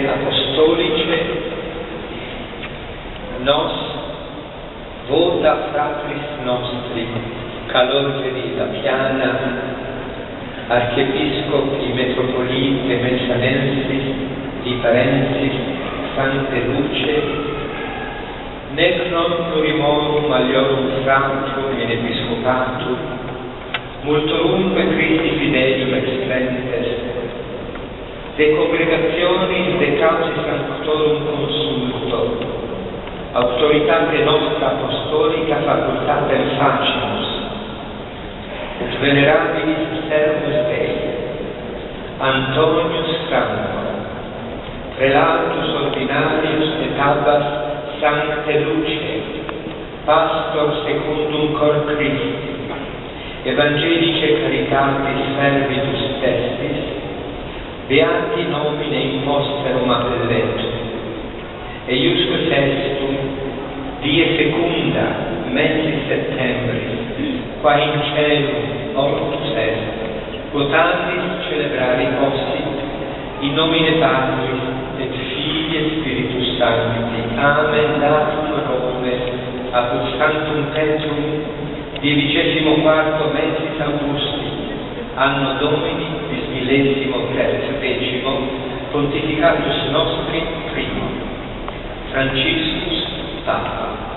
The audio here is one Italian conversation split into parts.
Apostolice nos vota fratris nostri Calogeri da Piana archiepiscopi metropolite messanensis liparensis Sancte Luce nec non plurimorum maliorum fratium in episcopatum multorumque Christi fidelium explentes de congregationis de causis sanctorum consulto, autoritate nostra apostolica facultatem facimus, et venerabilis servus Dei, Antonius Franco, prelatus ordinarius et abbas Sancte Luce, pastor secundum cor Christi, evangelice caritatis servitus testis, beati nomine imposterum appelletum, eiusque festum, die secunda, mensis septembris, qua in celum ortus est, votandis celebrari possit, in nomine Patris, et Filii et Spiritus Sancti. Amen. Datum Rome, apud Sanctum Petrum, die 24 mensis Augusti, anno Domini bis millesimo tercimo, pontificatus nostri primo, Franciscus Papa.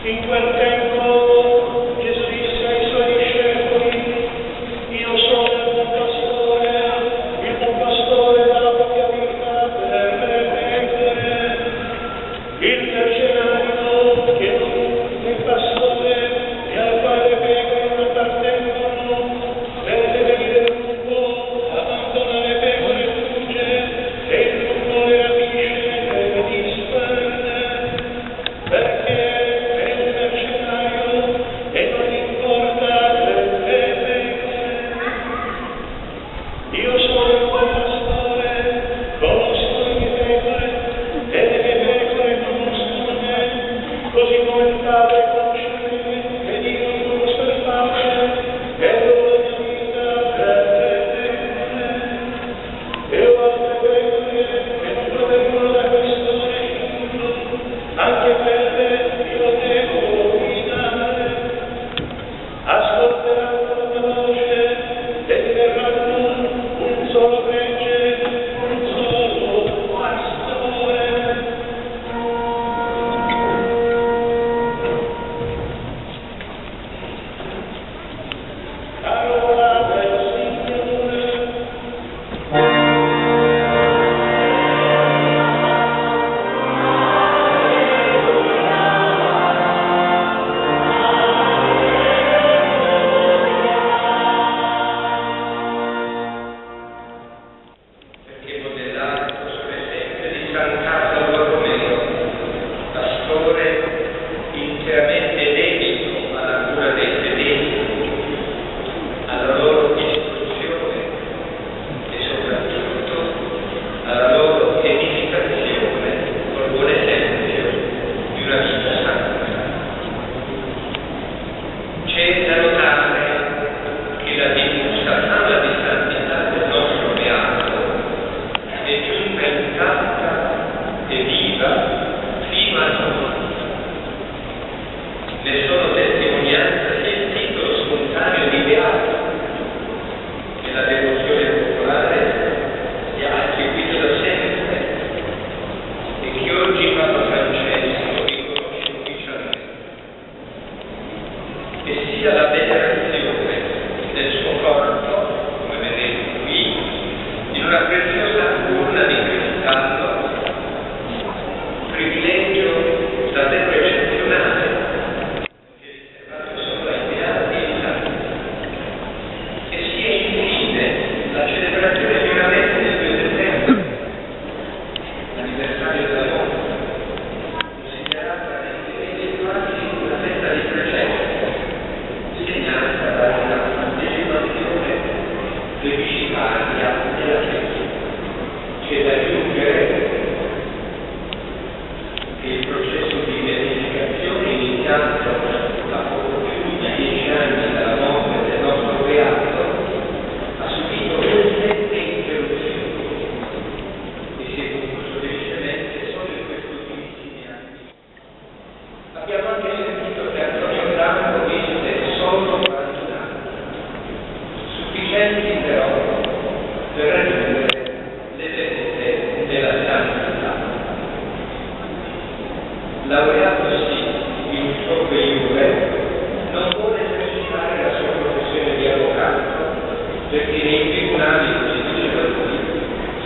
In quel tempo Gesù disse ai suoi discepoli: io sono il buon pastore dà la propria vita per le pecore. Il mercenario che non è il pastore e al quale le pecore non appartengono, deve venire il lupo, abbandona le pecore e fugge, e il lupo le rapisce e le disperde, perché è un mercenario e non gli importa le pecore. Io sono il buon pastore, conosco le mie pecore e le mie pecore conoscono me, così come il Padre conosce me ed io conosco il Padre e do la mia vita per le pecore. E ho altre pecore che non provengono da questo regno, anche quelle io devo guidare. Ascolteranno la mia voce e diventeranno un solo gregge, un solo pastore. Parola del Signore. Perché modellato sull'esempio di San Carlo Borromeo, pastore interamente dedito alla cura dei fedeli, alla loro istruzione e soprattutto alla loro edificazione col buon esempio di una vita santa. C'è da notare che la diffusa fama di santità del nostro beato è giunta intatta e viva fino a noi. Ne sono testimonianza sia il titolo spontaneo di beato che la devozione popolare gli ha attribuito da sempre e che oggi Papa Francesco riconosce ufficialmente, e sia la venerazione del suo corpo, come vedete qui, in una preziosa urna di cristallo, privilegio davvero eccezionale, che è riservato solo ai beati e ai santi. E sia infine la celebrazione di una messa del 2 settembre, l'anniversario della morte, considerata nei fedeli quasi una festa di precesso, segnata da una partecipazione plebiscitaria della Chiesa. C'è da aggiungere che il processo di beatificazione iniziato da poco più di 10 anni dalla morte del nostro beato ha subito 7 interruzioni e si è concluso felicemente solo in questi ultimissimi anni. Abbiamo anche sentito che Antonio Franco visse solo 40 anni, sufficienti però per raggiungere le vette della santità. Laureatosi in Sobe Iure, non vuole esercitare la sua professione di avvocato, perché nei tribunali, come diceva lui,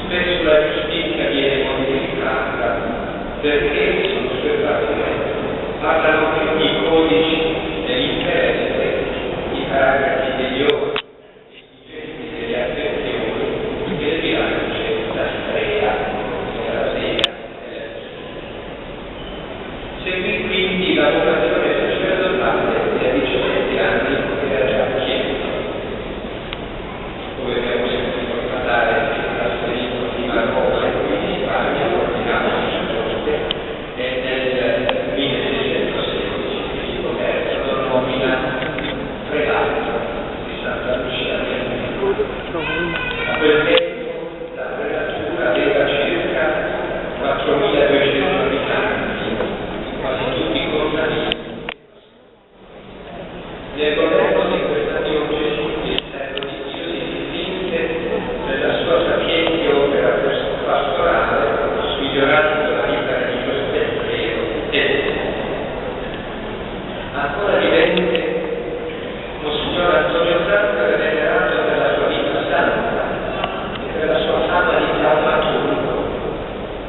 spesso la giustizia viene modificata, perché, sono sue parole, parlano più i codici dell'interesse, i paragrafi degli ordini, i gesti delle affezioni, che il bilancio, la strea, la sega e la seguì quindi la vocazione sacerdotale e a 17 anni era già chiesa, dove abbiamo sentito parlare del trasferito di Marcova e qui in Spagna, ordinato sacerdote, e nel 1616 Filippo III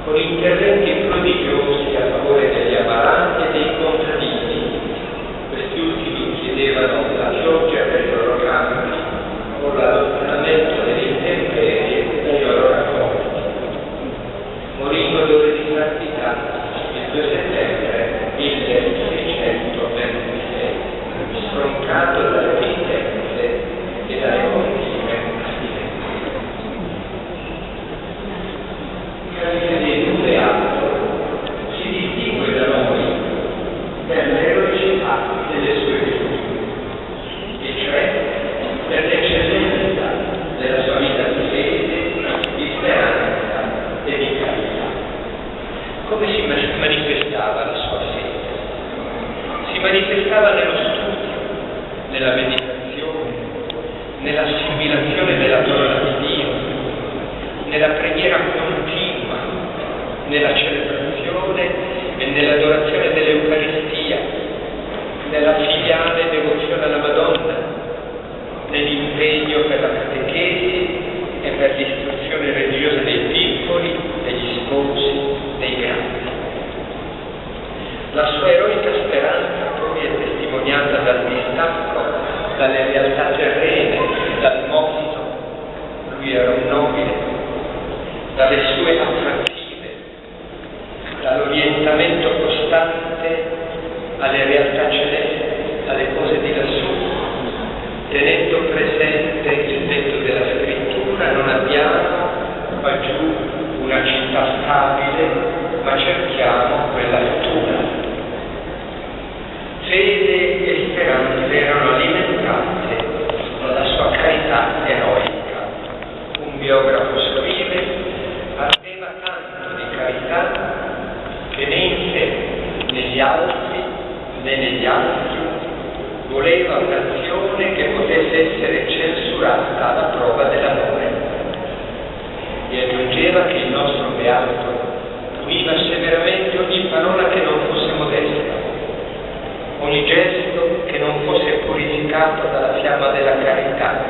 con interventi prodigiosi a favore degli ammalati e dei contadini. Questi ultimi chiedevano la pioggia per i loro campi o l'allontanamento delle intemperie dai loro raccolti. Morì in odore di santità il 2 settembre 1626, stroncato dalle penitenze e dalle continue astinenze. Il Gesù beato si distingue da noi per l'eroicità delle sue virtù, e cioè per l'eccellenza della sua vita di fede, di speranza e di carità. Come si manifestava la sua fede? Si manifestava nello studio, nella meditazione, nell'assimilazione della parola di Dio, nella preghiera continua, nella celebrazione e nell'adorazione dell'Eucaristia, nella filiale devozione alla Madonna, nell'impegno per la catechesi e per l'istruzione religiosa dei piccoli, degli sposi, dei grandi. La sua eroica speranza poi è testimoniata dal distacco dalle realtà terrene, dal mondo. Lui era un nobile, dalle sue attrattive, dall'orientamento costante alle realtà celesti, alle cose di lassù, tenendo presente il detto della scrittura: non abbiamo qua giù una città stabile, ma cerchiamo quella futura. Fede e speranza erano alimentate dalla sua carità eroica. Un biografo scrive: ardeva tanto di carità che né in sé, né gli altri, né negli altri voleva un'azione che potesse essere censurata alla prova dell'amore. E aggiungeva che il nostro beato puniva severamente ogni parola che non fosse modesta, ogni gesto che non fosse purificato dalla fiamma della carità,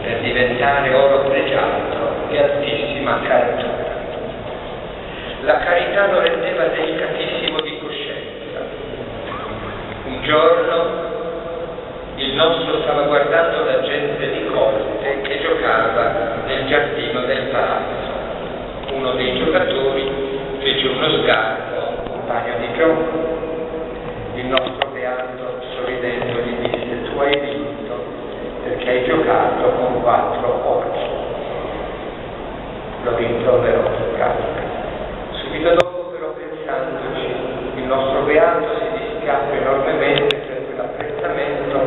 per diventare oro pregiato e altissima caratura. La carità lo rendeva delicatissimo di coscienza. Un giorno il nostro stava guardando la gente di corte che giocava nel giardino del palazzo. Uno dei giocatori fece uno sgarbo a un compagno di gioco. Il nostro beato, sorridendo, gli disse: tu hai vinto perché hai giocato con 4 orci. Lo rimproverò in casa. Subito dopo, però, pensandoci, il nostro beato si dispiacque enormemente per quell'apprezzamento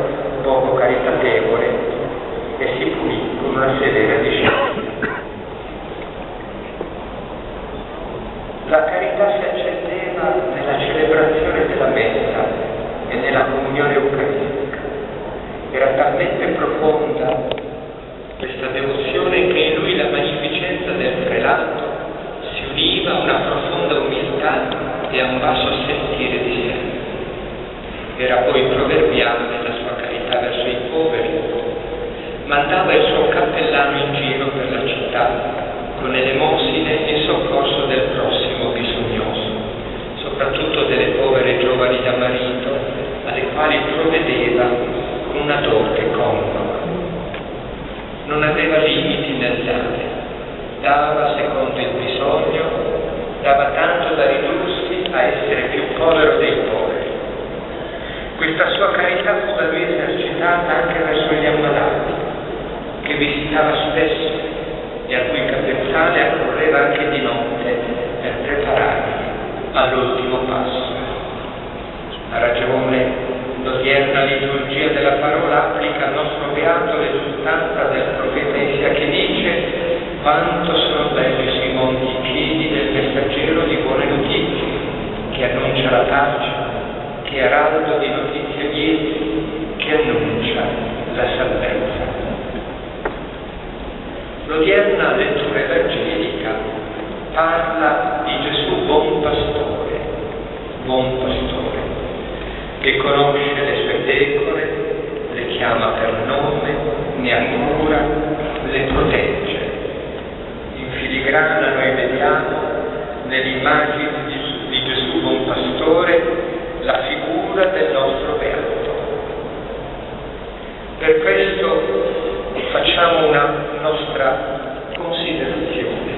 poco caritatevole e si punì con una severa disciplina. La carità si accendeva nella celebrazione della messa e nella comunione eucaristica. Era talmente profonda questa devozione che in lui la magnificenza del prelato si univa a una profonda umiltà e a un basso sentire di sé. Era poi proverbiale la sua carità verso i poveri. Mandava il suo cappellano in giro per la città con elemosine in soccorso del prossimo bisognoso, soprattutto delle povere giovani da marito, alle quali provvedeva con una dote congrua. Non aveva limiti nel dare, dava secondo il bisogno, dava tanto da ridursi a essere più povero dei poveri. Questa sua carità fu da lui esercitata anche verso gli ammalati, che visitava spesso e a cui capezzale accorreva anche di notte per prepararli all'ultimo passo. Ha ragione, l'odierna liturgia della parola applica al nostro beato l'esultanza del profeta Isaia che dice: quanto sono belli sui monti i piedi del messaggero di buone notizie, che annuncia la pace, che è araldo di notizie liete, che annuncia la salvezza. L'odierna lettura evangelica parla di Gesù buon pastore, che conosce le sue pecore, le chiama per nome, ne ha cura, le protegge. In filigrana noi vediamo all'immagine di Gesù buon pastore, la figura del nostro beato. Per questo facciamo una nostra considerazione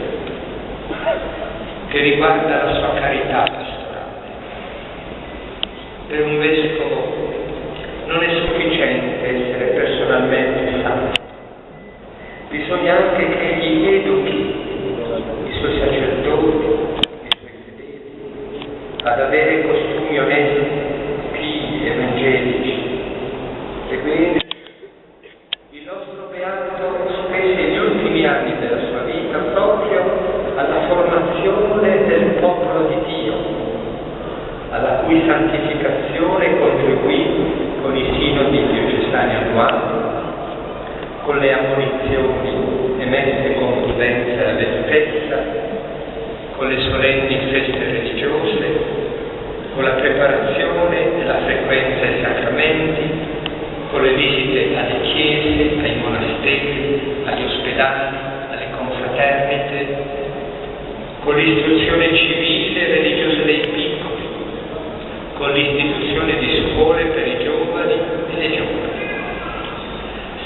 che riguarda la sua carità pastorale. Per un vescovo non è sufficiente essere personalmente santo, bisogna anche che egli educhi i suoi sacerdoti, i suoi fedeli, ad avere costumi onesti, pii, evangelici. Ebbene, il nostro beato spese gli ultimi anni della sua vita proprio alla formazione del popolo di Dio, alla cui santificazione contribuì con i sinodi diocesani annuali, con le ammonizioni emesse con prudenza e avvertenza, con le solenni feste religiose, con la preparazione e la frequenza ai sacramenti, con le visite alle chiese, ai monasteri, agli ospedali, alle confraternite, con l'istruzione civile e religiosa dei piccoli, con l'istituzione di scuole per i giovani e le giovani.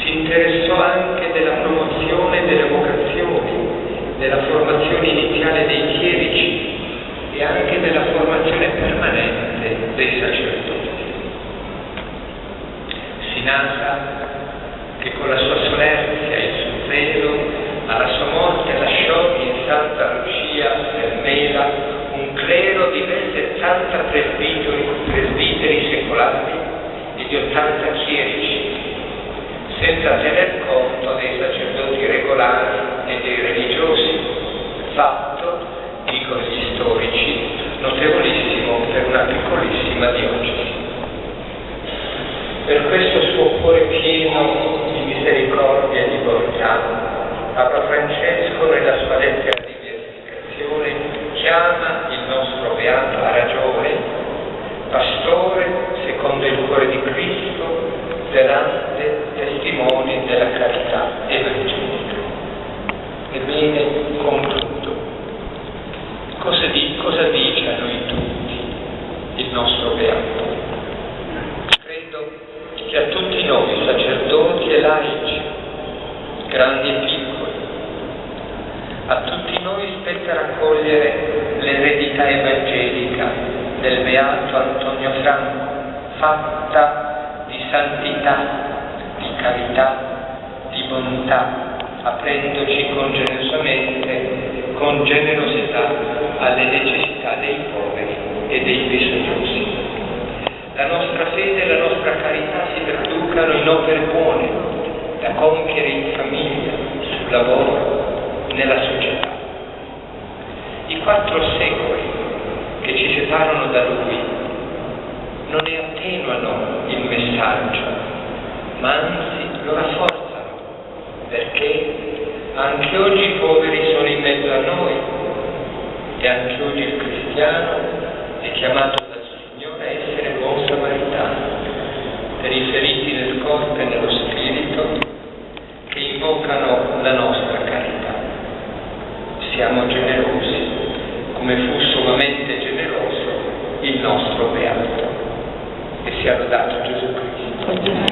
Si interessò anche della promozione delle vocazioni, della formazione iniziale dei chierici e anche della formazione permanente dei sacerdoti. Sinasa, che con la sua solerzia e il suo zelo alla sua morte lasciò in Santa Lucia del Mela un clero di ben 70 presbiteri secolari e di 80 chierici, senza tener conto dei sacerdoti regolari e dei religiosi, fatto, dicono gli storici, notevolissimo per una piccolissima diocesi. Per questo suo cuore pieno di misericordia e di bontà, Papa Francesco nella sua lettera di beatificazione chiama il nostro beato a ragione pastore secondo il cuore di Cristo, zelante testimoni della carità evangelica. Ebbene, concludo. Cosa dice a noi tutti il nostro beato? Credo che a tutti noi, sacerdoti e laici, grandi e piccoli, a tutti noi spetta raccogliere l'eredità evangelica del beato Antonio Franco, fatta di santità, di carità, di bontà, aprendoci con generosità alle necessità dei poveri e dei bisognosi. La nostra fede e la nostra carità si traducano in opere buone, da compiere in famiglia, sul lavoro, nella società. I 4 secoli che ci separano da Lui non ne attenuano il messaggio, ma anzi lo rafforzano, perché anche oggi i poveri sono in mezzo a noi e anche oggi il cristiano è chiamato dal Signore a essere buon samaritano per i feriti nel corpo e nello spirito che invocano la nostra carità. Siamo generosi, come fu sommamente generoso il nostro beato. E sia lodato Gesù Cristo.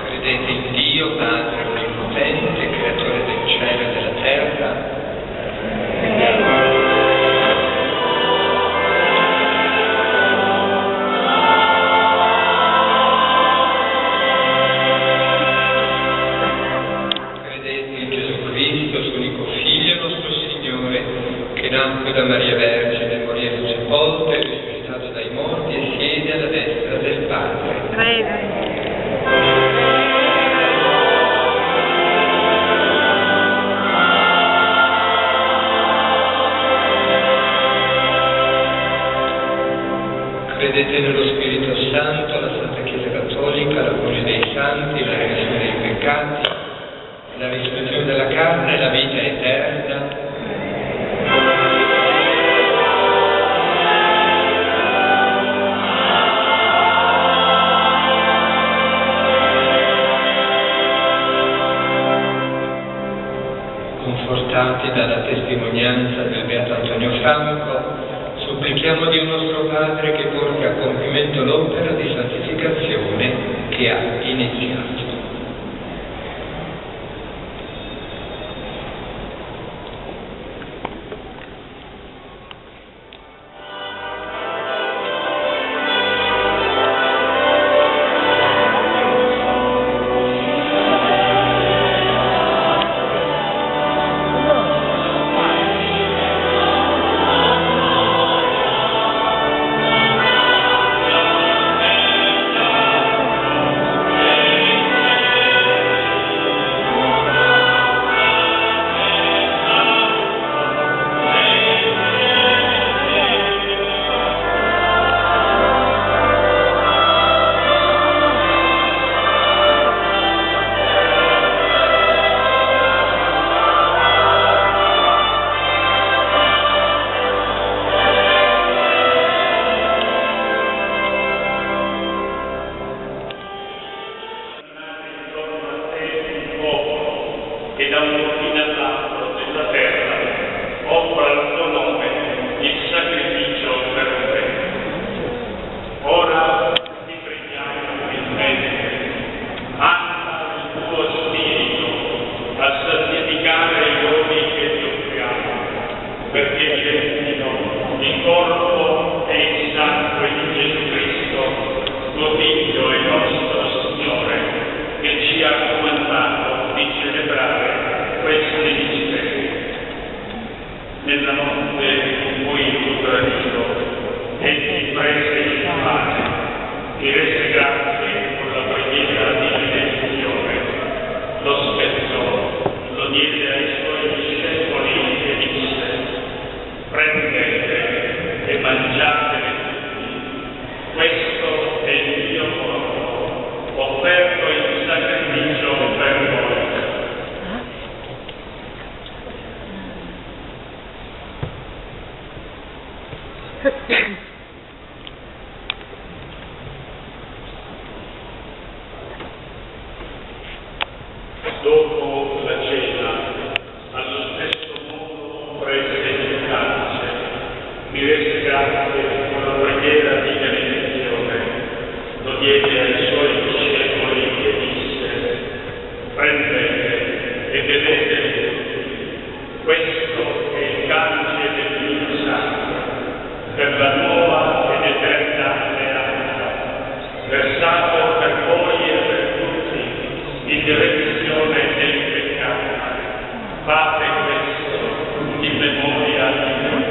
Credete in Dio, Padre Onnipotente, Creatore del cielo e della terra. Credete in Gesù Cristo, suo unico Figlio, nostro Signore, che nacque da Maria Vergine, morì sepolto e risuscitato dai morti e siede alla destra del Padre. Credete nello Spirito Santo, la Santa Chiesa Cattolica, la comunione dei santi, la remissione dei peccati, la risurrezione della carne e la vita eterna. Confortati dalla testimonianza del Beato Antonio Franco, supplichiamo Dio nostro Padre che porti a compimento l'opera di santificazione che ha iniziato. E da un confine all'altro della terra offra al tuo nome il sacrificio per te. Ora ti preghiamo umilmente, manda il tuo spirito a santificare i doni che ti offriamo, perché diventino il corpo e il sangue di Gesù Cristo, tuo Figlio e nostro Signore, che ci ha comandato di celebrare questi misteri. Nella notte in cui fu tradito, egli prese il pane, ti rese grazie con la preghiera di benedizione, lo spezzò, lo diede ai suoi discepoli e disse: prendete e mangiatene tutti, questo è il mio corpo, offerto in sacrificio per voi. Dopo la cena, allo stesso modo prese il calice, mi rese grazie con la preghiera di benedizione, lo diede ai suoi discepoli e disse: prendete e bevete tutti, questo è il calice del mio sangue, per la nuova ed eterna alleanza, versato per voi e per tutti in remissione dei peccati. Fate questo in memoria di noi.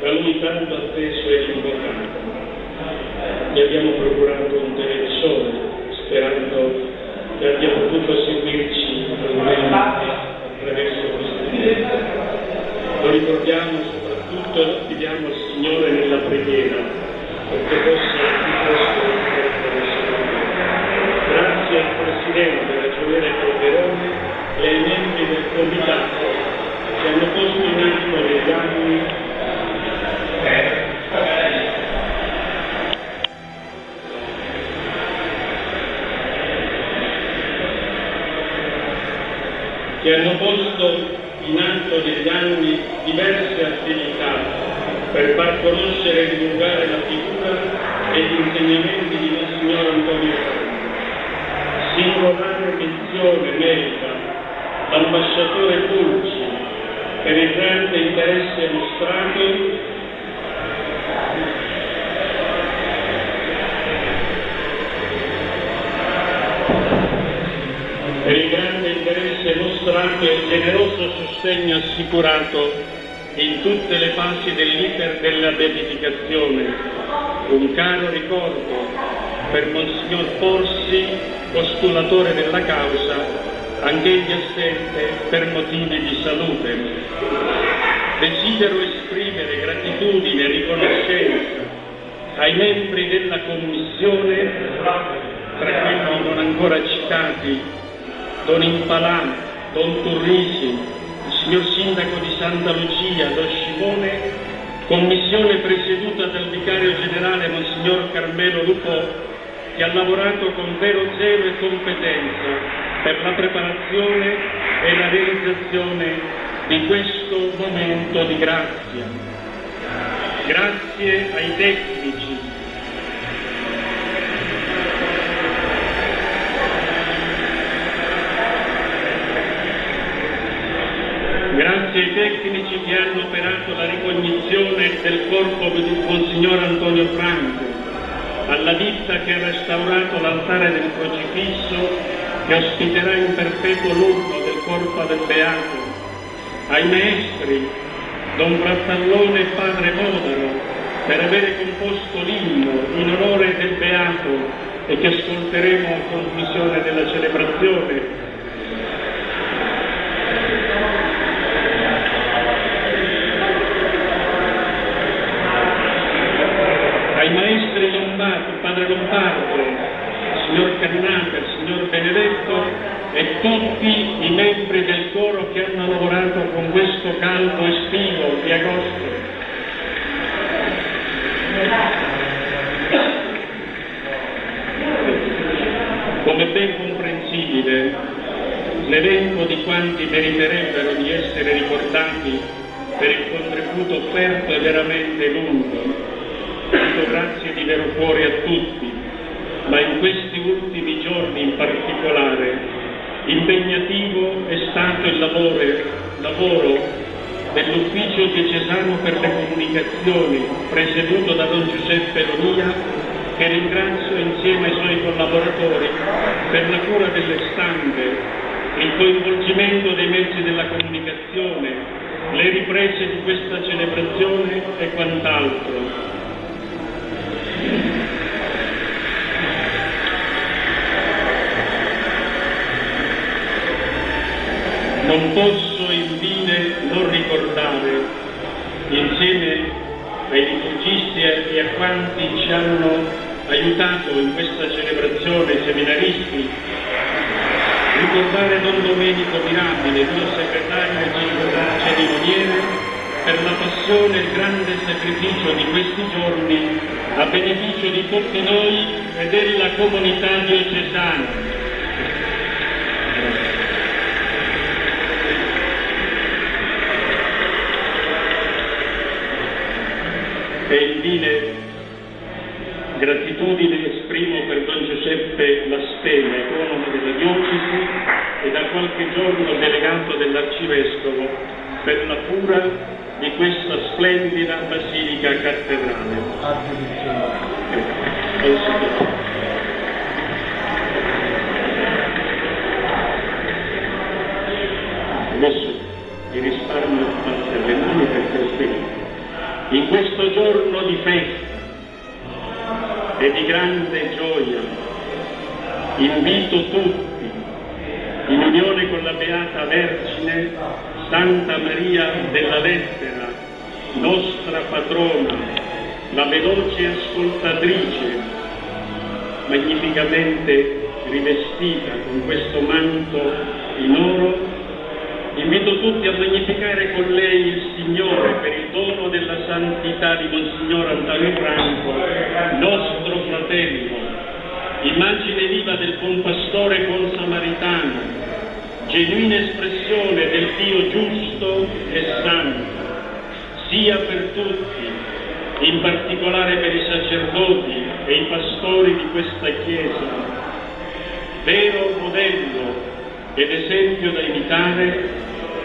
Da lui tanto atteso e invocato. Gli abbiamo procurato un televisione, sperando che abbia potuto seguirci almeno attraverso questo video. Lo ricordiamo soprattutto, lo chiediamo al Signore nella preghiera, perché possa di questo grazie al Presidente Ragioniere Calderone e ai membri del Comitato che hanno posto in atto negli anni diverse attività per far conoscere e divulgare la figura e gli insegnamenti di Monsignor Antonio Franco. Singolare menzione merita l'ambasciatore Pulci per il grande interesse mostrato e il generoso sostegno assicurato in tutte le fasi dell'iter della beatificazione. Un caro ricordo per Monsignor Porsi, postulatore della causa, anch'egli assente per motivi di salute. Desidero esprimere gratitudine e riconoscenza ai membri della Commissione, tra quelli non ancora citati, Don Impalà, Don Turrisi, il signor Sindaco di Santa Lucia, Don Scimone, commissione presieduta dal Vicario Generale Monsignor Carmelo Lupò, che ha lavorato con vero zelo e competenza per la preparazione e la realizzazione di questo momento di grazia. Grazie ai tecnici, grazie ai tecnici che hanno operato la ricognizione del corpo di Monsignor Antonio Franco, alla ditta che ha restaurato l'altare del crocifisso che ospiterà in perpetuo l'urno del corpo del Beato, ai maestri, Don Frattallone e Padre Modaro, per avere composto l'inno in onore del Beato e che ascolteremo a conclusione della celebrazione. Ai maestri Lombardo, Padre Lombardo, signor Cannata, signor Benedetto e tutti i membri del coro che hanno lavorato con questo caldo estivo di agosto. Come ben comprensibile, l'elenco di quanti meriterebbero di essere ricordati per il contributo offerto è veramente lungo. Dico grazie di vero cuore a tutti, ma in questi ultimi giorni in particolare impegnativo è stato il lavoro dell'Ufficio Diocesano per le Comunicazioni, presieduto da Don Giuseppe Lonia, che ringrazio insieme ai suoi collaboratori per la cura delle stampe, il coinvolgimento dei mezzi della comunicazione, le riprese di questa celebrazione e quant'altro. Non posso infine non ricordare, insieme ai liturgisti e a quanti ci hanno aiutato in questa celebrazione, i seminaristi, ricordare Don Domenico Mirabile, mio segretario cerimoniere, per la passione e il grande sacrificio di questi giorni a beneficio di tutti noi e della comunità diocesana. E infine gratitudine esprimo per Don Giuseppe Lastena, economo della diocesi e da qualche giorno delegato dell'arcivescovo, per la cura di questa splendida basilica cattedrale. Adesso vi risparmio le mani perché spiego. In questo giorno di festa e di grande gioia invito tutti, in unione con la Beata Vergine Santa Maria della Lettera, nostra patrona, la veloce ascoltatrice, magnificamente rivestita con questo manto in oro, invito tutti a magnificare con lei il Signore per il dono della santità di Monsignor Antonio Franco, nostro fratello, immagine viva del buon pastore consamaritano, genuina espressione del Dio giusto e santo, sia per tutti, in particolare per i sacerdoti e i pastori di questa Chiesa, vero modello ed esempio da imitare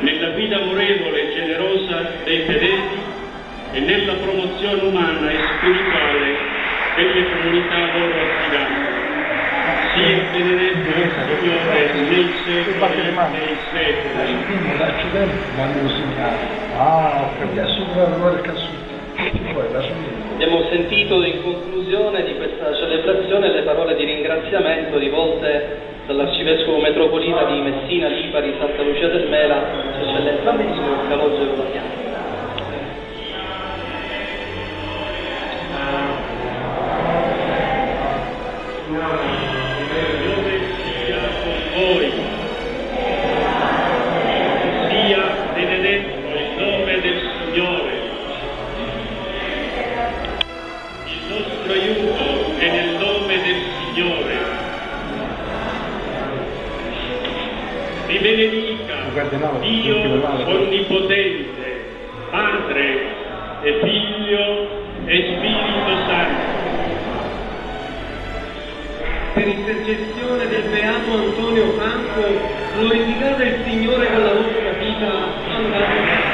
nella guida amorevole e generosa dei fedeli e nella promozione umana e spirituale delle comunità loro affidate. Sia benedetto il Signore nei secoli dei secoli. L'hanno segnato. Ah, ho capito. Abbiamo sentito in conclusione di questa celebrazione le parole di ringraziamento rivolte dall'Arcivescovo Metropolita di Messina, Lipari, Santa Lucia del Mela, Sua Eccellenza Monsignor Calogero Damiano. Dove sia con voi, sia benedetto il nome del Signore. Il nostro aiuto è nel nome del Signore. Vi benedica Dio Onnipotente, Padre e Figlio e Spirito Santo. Per intercessione del Beato Antonio Franco, glorificate il Signore con la vostra vita, andate